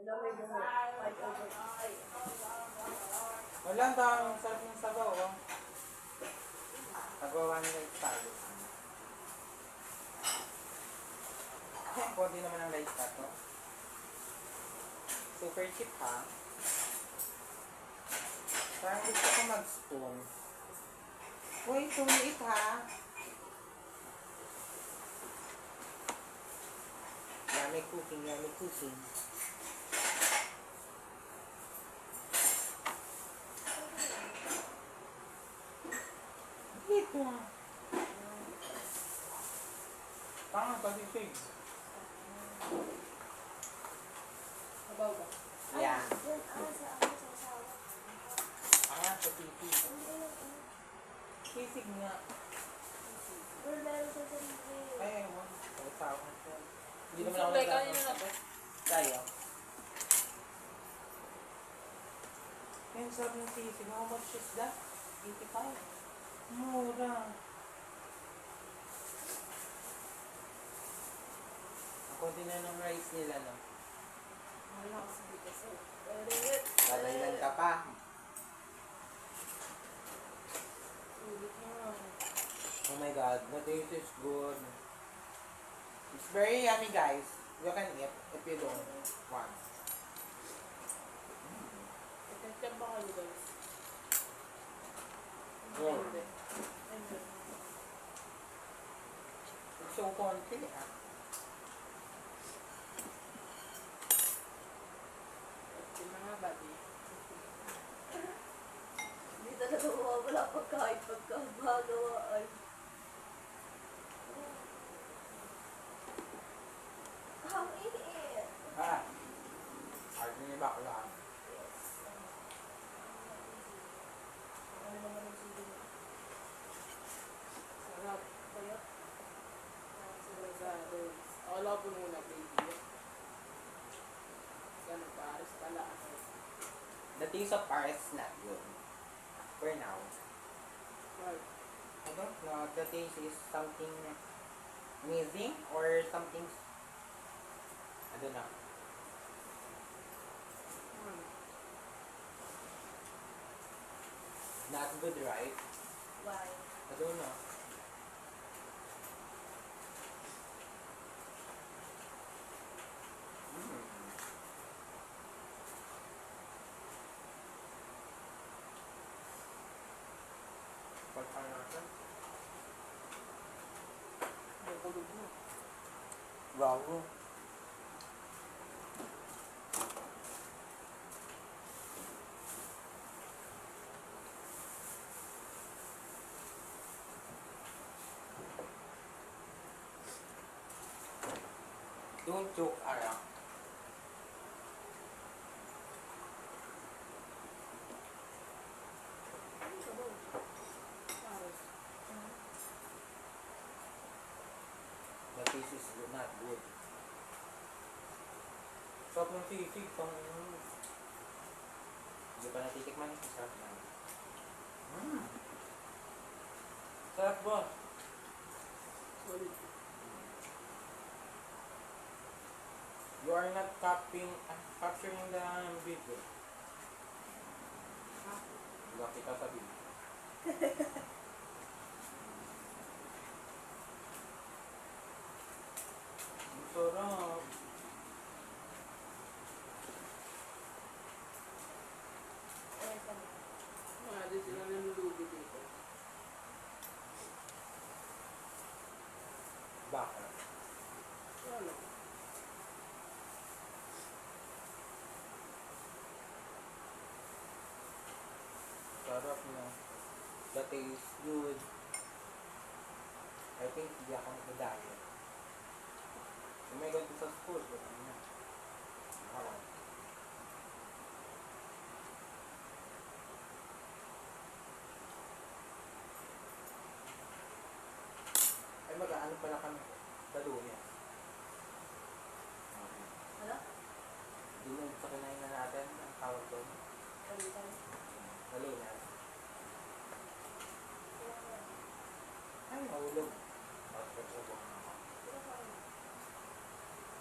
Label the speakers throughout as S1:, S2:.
S1: Wala, ang daming sarap ng sabaw, oh. Nagawa nila yung tayo. Konti naman ang rice pa to. Super cheap, ha? Parang gusto ko mag-spoon. Uy, tumiit, ha? Yummy cooking, yummy cooking. Dito. Tanga, pasisig.
S2: Sabaw ba?
S1: Yeah.
S3: Sa asawa.
S1: Ah, sa sisig. Sisig nga.
S3: Pero meron sa sarili.
S1: Ay, ewan. Pagkasawa ko. Hindi naman ako
S2: Suklay, kanina na to.
S1: Tayo. Yung sarap ng sisig. How much is that? 85. Mura. Ako din na ng rice nila, no?
S2: Wala kasi dito sa...
S1: Dadagdag ka pa.
S2: Ulit na.
S1: Oh my god, the taste is good. It's very yummy, guys. You can eat if you don't want.
S2: Ketchup ba kayo, guys?
S1: Good.
S2: Hindi. Hindi.
S1: It's so konti, ah.
S2: Yung mga badi.
S3: Hindi talaga mawawala pagkain pagkabagawaan. Ang iniit.
S1: Ah. Arte ni bakla.
S3: Yes. Ano naman ang sili?
S2: Sarap.
S3: Bayot?
S2: Sarap. Wala po muna, baby. Ganun, Paris pala.
S1: The taste of Paris is not good. For now.
S2: Right.
S1: I don't know. The taste is something missing or something. I don't know. Not good, right?
S3: Why?
S1: I don't know. Pagkain natin.
S2: May kulog mo.
S1: Bravo. Don't joke around.
S2: Ano sabaw? Paris.
S1: The taste is not good. Sarap ng sisig. Hindi pa natitikman ito. Sarap na. Sarap, boss.
S2: Solid.
S1: You are not capturing the video. Diba kita sa video? Ang sarap.
S3: Ayan ka na.
S2: Mga di sila nanulubi dito.
S1: Bakit?
S2: Wala.
S1: Sarap na. The taste good. I think hindi ako nag-diet. Kung may ganito sa school, but ano na. Ako. Ay, mag-ano pala kami. Daluya.
S3: Ano?
S1: Dinag sa kinain na natin, ang tawag doon.
S3: Kalitan.
S1: Daluya. Ay, mahulog. Bakit sa buwan ako?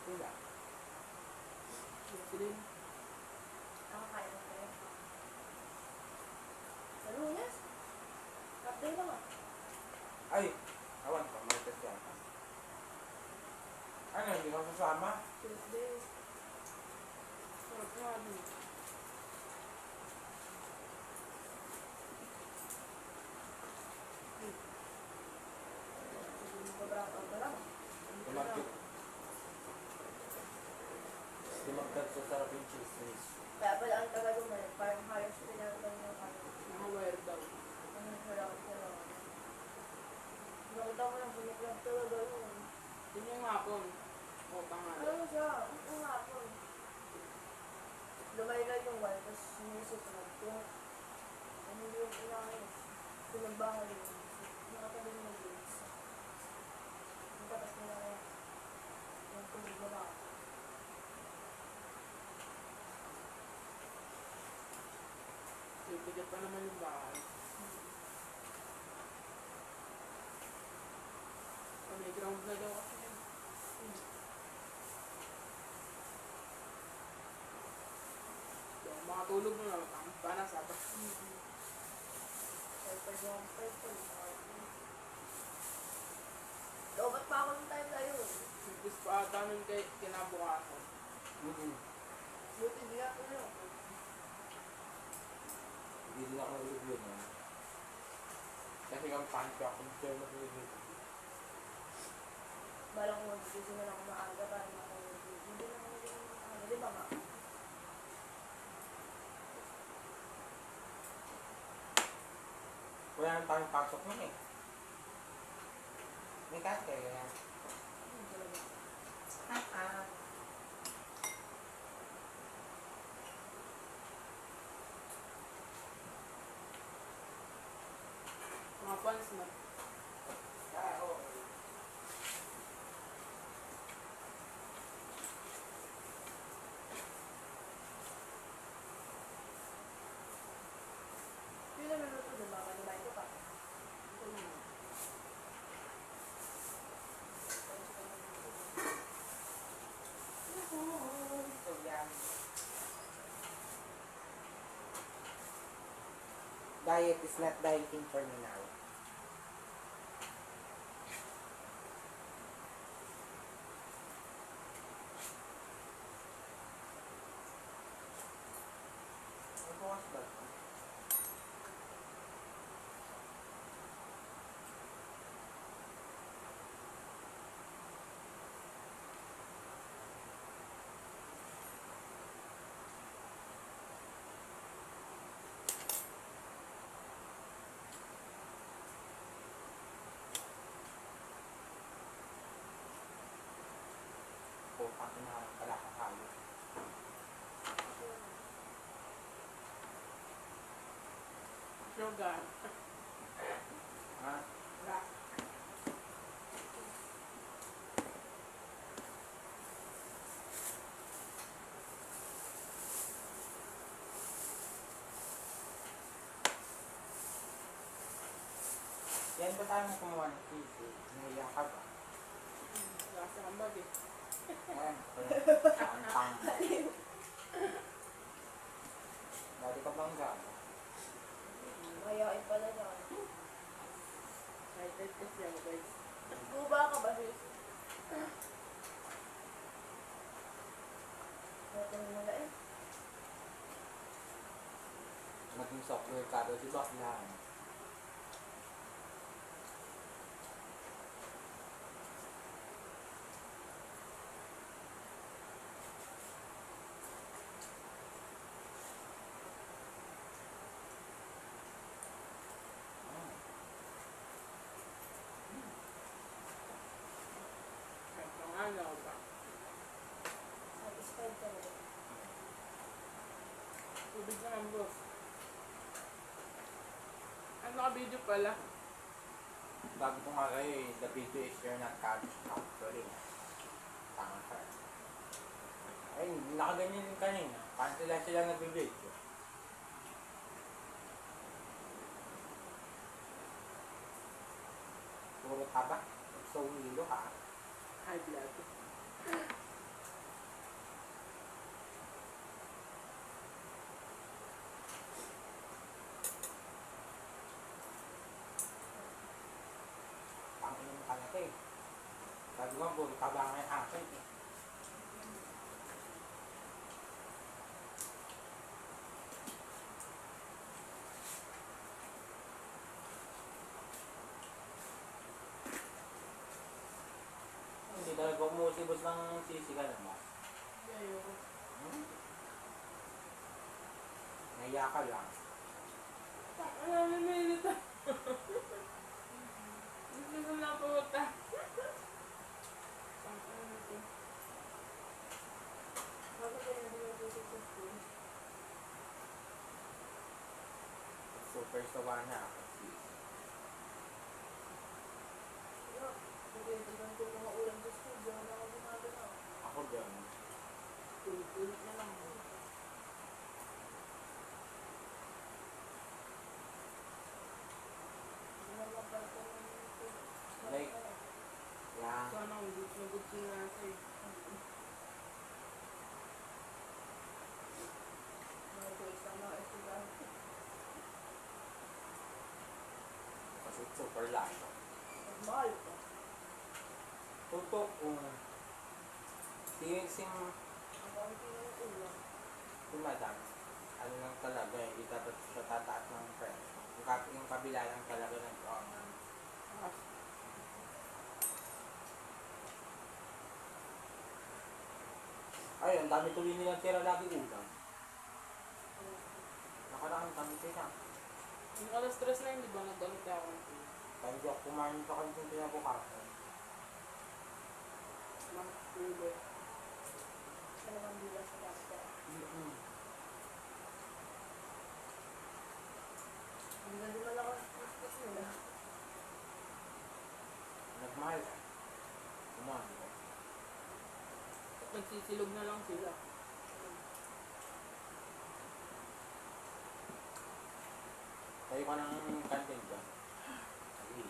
S1: Sila.
S2: Sila.
S1: kasama.
S2: Tuesday. Sarap nga din.
S3: Sobrang sobrang.
S1: Lumagkit. Lumagkit sa sarap yung chismis.
S3: Kaya pala ang tagal mo, parang halos pinagdan yung ano.
S2: Mga wire daw.
S3: Ano sarap. Nakita ko lang bumuklat talaga yun.
S2: Yun yung hapon. O, pangalan.
S3: Ano siya? Oo nga po. Lumaylay yung wall, tapos sinususunod. Kung ano yung inayos, pinagbangal yung nakatagal ng games. Tapos nila yung tulig na ako.
S2: Bibigat pa naman yung bahay. May ground na daw kasi yun. So, makatulog mo na. Paano sabi?
S3: Purple yung purple. Lobat pa ako ng time na yun.
S2: Gusto pa ata nun kay kinabukasan.
S3: Buti di ako yun.
S1: Hindi din ako nalulog yun. Kasi kang panty ako nito yung nalulog yun.
S3: Balang mo, gising na lang maaga para makawag. Hindi na ako naging ano, di ba ma?
S1: Wala nang tayong pasok nun eh. May kate yan.
S3: Ano talaga?
S2: Mga pants na.
S1: Oo.
S3: Yung naluluto, di ba? Manibayin ko pa.
S2: Ito naman.
S1: So yan. Diet is not dieting for me now. Bukas ba? O, pati na pala kakalo.
S2: Sugar.
S1: Ha?
S2: Rock.
S1: Yan ba tayo kumuha ng sisi? Naiyak ka ba?
S2: Lasa ang bag eh.
S1: Ayan. Ang tang. Dati ka bang gano?
S3: Mayain pala siya.
S2: Excited kasi ako guys.
S3: Guba ka ba, sis? Natin nila eh.
S1: Naging software ka daw, di ba? Kailangan.
S2: Kahit pangalaw ba?
S3: Satisfied ka rin.
S2: Tubig naman boss. Ano naka-video pala?
S1: Sabi ko nga kayo eh, the video is you're not capturing. Tanga ka. Ay, nakaganyan din kanina. Paano sila nag-video? Puro taba. So, hilo ha.
S2: High blood.
S1: Pang-inom ka na eh. Sabi ko, puro taba nga yung akin eh. Dahil kung umusibos ng sisi ka naman.
S2: Ayoko.
S1: Hmm? Naiya ka lang.
S2: Ano na minute ah. Gusto ko na pumunta.
S3: Bakit ka na dumagusip sa school?
S1: Super sawa na ako.
S3: Ano? Nagkaibigan ko mga ulam sa school. Diyan na ako gumagana.
S1: Ako din.
S2: Ulit-ulit na lang.
S3: Hindi na mapalito ng
S1: Like, yan.
S2: Sana kung gusto na gusto na sa'yo.
S3: mga choice ng mga estudyante.
S1: Kasi super layo.
S3: Mahal pa.
S1: Tutok kung tinising
S3: Ang kaunti na yung ulam.
S1: si madam, ano lang talaga, hindi dapat siya tataas ng presyo. Yung kabila lang talaga ng drawing. Ay, ang dami tuloy nilang tira lagi ulam. Nakaraan kami sila.
S2: Yung alas 3 na yun, di ba? Nag-alit ako.
S1: Kaya hindi ako kumain sa kantin pinabukasan.
S2: Mga tulo.
S3: Dalawang bilas sa pasta. Ang ganda malakas ang stress nila.
S1: Nagmahal ka. Kumain ko.
S2: Nagsisilog na lang sila.
S1: Tayo ka ng kantin dyan. Sige.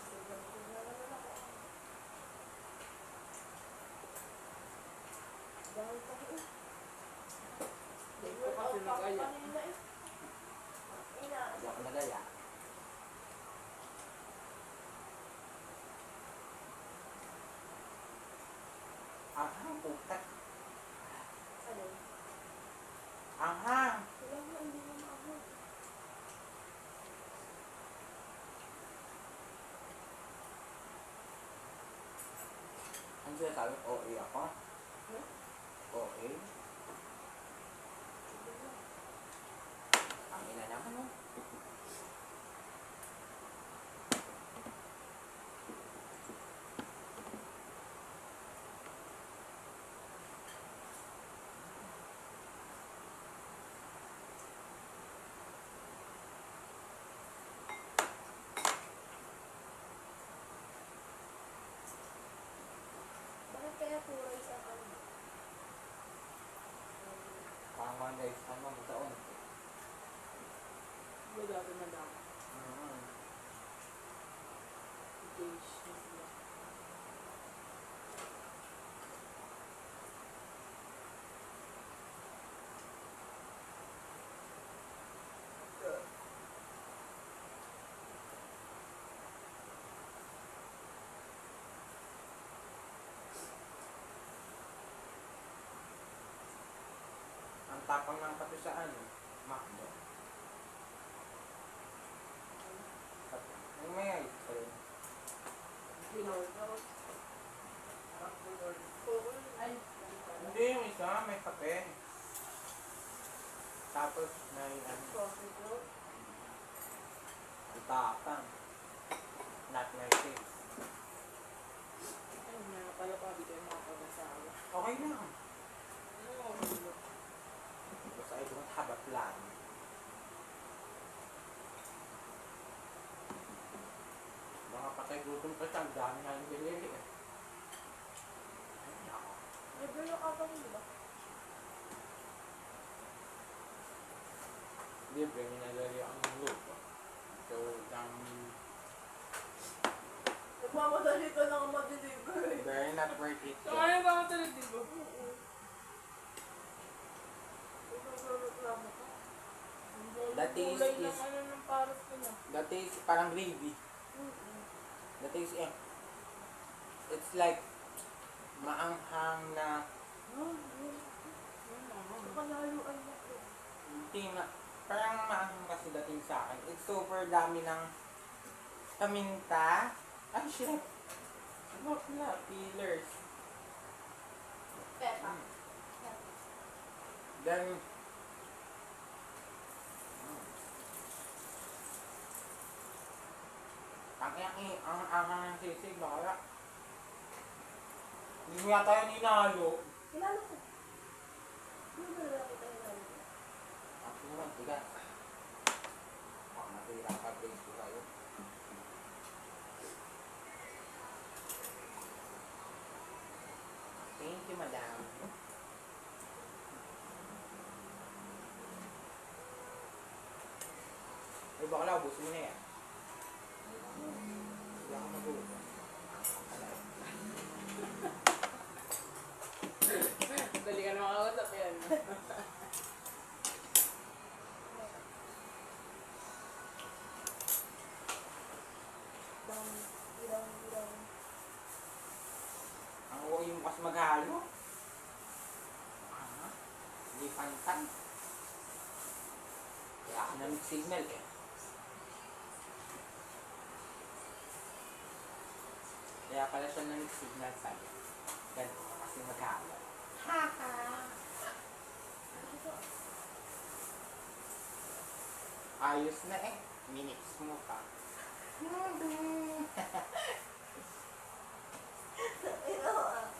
S3: Sobrang na naman ako. Dahil pa ko eh.
S2: Hindi ko kasi nag-aya.
S3: Kanina eh. Ina.
S1: Hindi ako nagaya. Ahang, putak.
S3: Ano?
S1: Ahang!
S3: Wala mo, hindi mo maahon.
S1: Ano siya sabi? OA ako?
S3: Huh?
S1: OA? Ang ina naman, no?
S3: Bakit kaya puro isang ano?
S1: Parang mga guys, ano, taon.
S2: Diba dati madami?
S1: Mm.
S2: Gauge na sila.
S1: Ang tapang ng kape sa ano? Macdo. Ang may ice cream.
S2: Pinorder. Ay,
S1: Hindi, yung isa, may kape. Tapos may ano,
S3: Coffee bro.
S1: ang tapang. Not my taste.
S2: ayun nga pala pa, di kayo makapag-asawa.
S1: Okay lang.
S2: Ano mo, ano?
S1: Basta I don't have a plan. Mga patay-gutom ka siya, ang dami nga yung binili eh. Ay, nako.
S3: May gano'n ka pa rin, di ba?
S1: Libre, minadali ako ng lupa. So,
S3: Nagmamadali ka na ma-deliver eh.
S1: very not worth it.
S2: So, ano ba ang talaga, di ba?
S3: Oo. Kung nagreklamo ka.
S1: That taste
S2: Kulay
S1: is-
S2: ng ano ng paros ko na.
S1: The taste parang gravy.
S3: Mm-mm.
S1: The taste, eh. It's like maanghang na
S3: Nakalaluan na ko.
S1: hindi na, parang maanghang kasi dating sa akin. It's super dami ng paminta. Ay, shit. Ano pala? Peelers.
S3: Pepa.
S1: Then, ang ng sisig, bakala. Hindi mo yata yung inalo.
S3: Kilala ko. Ano ba na kita hinalo?
S1: Ako naman, tigas. Baka matira ka, brace ko kayo. Thank you, madam. Ay, bakala, ubusin mo na yan. Hindi ako mag-ubo.
S2: Dali ka na makausap yan.
S3: Irang.
S1: Ang huwag yung mas maghalo. Hindi pantay. Kaya ako na signal eh. Kaya pala siya na signal sa'yo. Ganun kasi maghalo. Ayos na eh. Minutes mo pa.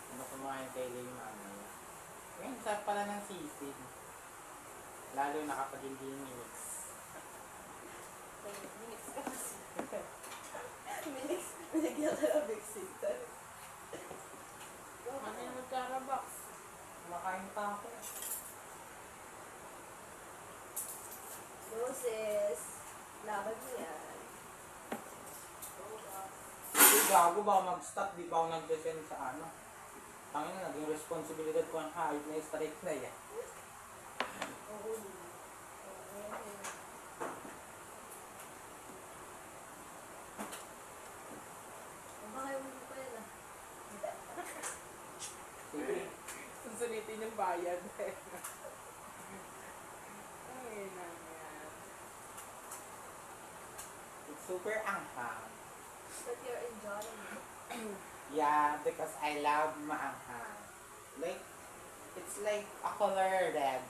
S1: Ano kumain kay Lay mamaya? Ngayon, sarap pala ng sisig. Lalo na kapag hindi minix.
S3: Minix ka kasi. Minix. Binigyan ka ng big sister.
S2: Ano yung magkarabox?
S1: Kumakain pa ako.
S3: Roses. Laban mo yan.
S1: Hindi, gago ba ako mag-stop? Di pa ako nag-descend sa ano. Tangin na, naging responsibilidad ko ang kahit na strike na yan.
S3: Oo. Bakit mo pa yan ah?
S1: Sige.
S2: Susulitin yung bayad. Ay, na yan.
S1: It's super anghang.
S3: But you're enjoying it.
S1: Yeah, because I love maanghang. Like, it's like a color red.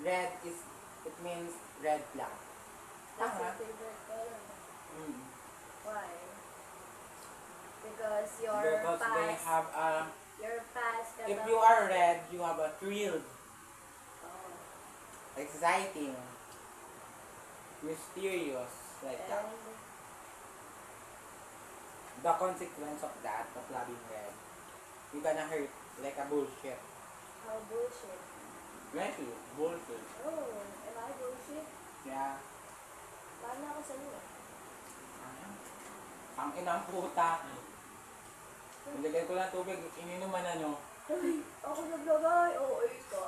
S1: Red is, it means red black.
S3: That's your
S1: Tama.
S3: favorite color.
S1: Mm.
S3: Why? Because your
S1: Because they
S3: past,
S1: have a,
S3: your past
S1: if you are red, you have a thrill,
S3: Oh.
S1: exciting, mysterious, like that.
S3: And
S1: The consequence of that, of loving red, you're gonna hurt like a bullshit.
S3: how bullshit.
S1: Really, bullshit.
S3: Oh, am I bullshit?
S1: Yeah.
S3: Paano ako sa iyo?
S1: Ang inang puta. Nilagyan ko ng tubig, ininuman na nyo.
S3: Ay, ako naglagay. Oo, ito.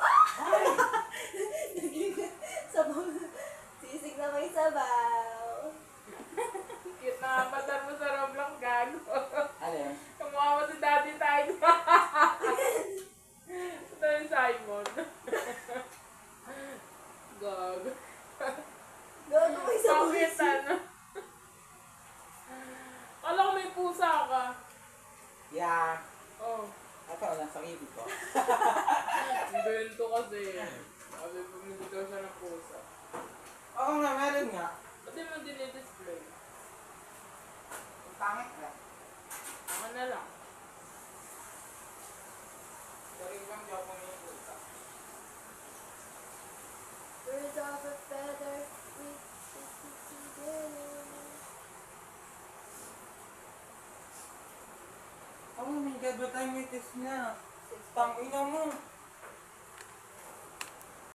S3: Naging sabaw. Sisig na may sabaw.
S2: Cute na avatar mo sa Roblox, gago.
S1: Ano yun?
S2: Kamukha mo si Daddy Tide. Ito yung Simon. Gago.
S3: Gago may sabaw.
S2: Bakit ano? Kala ko may pusa ka.
S1: Yeah.
S2: Oh.
S1: Ito, nasa ibig ko.
S2: Invento kasi. Sabi ko, hindi daw siya ng pusa.
S1: Oo nga, meron nga.
S2: Ba't di mo dinidisplay?
S1: Ang pangit na.
S2: Ako na lang.
S1: Sorry bang job mo yung puta.
S3: Birds of a feather, we together.
S1: Oh my God, ba't I miss na?
S3: Six
S1: Tangina mo.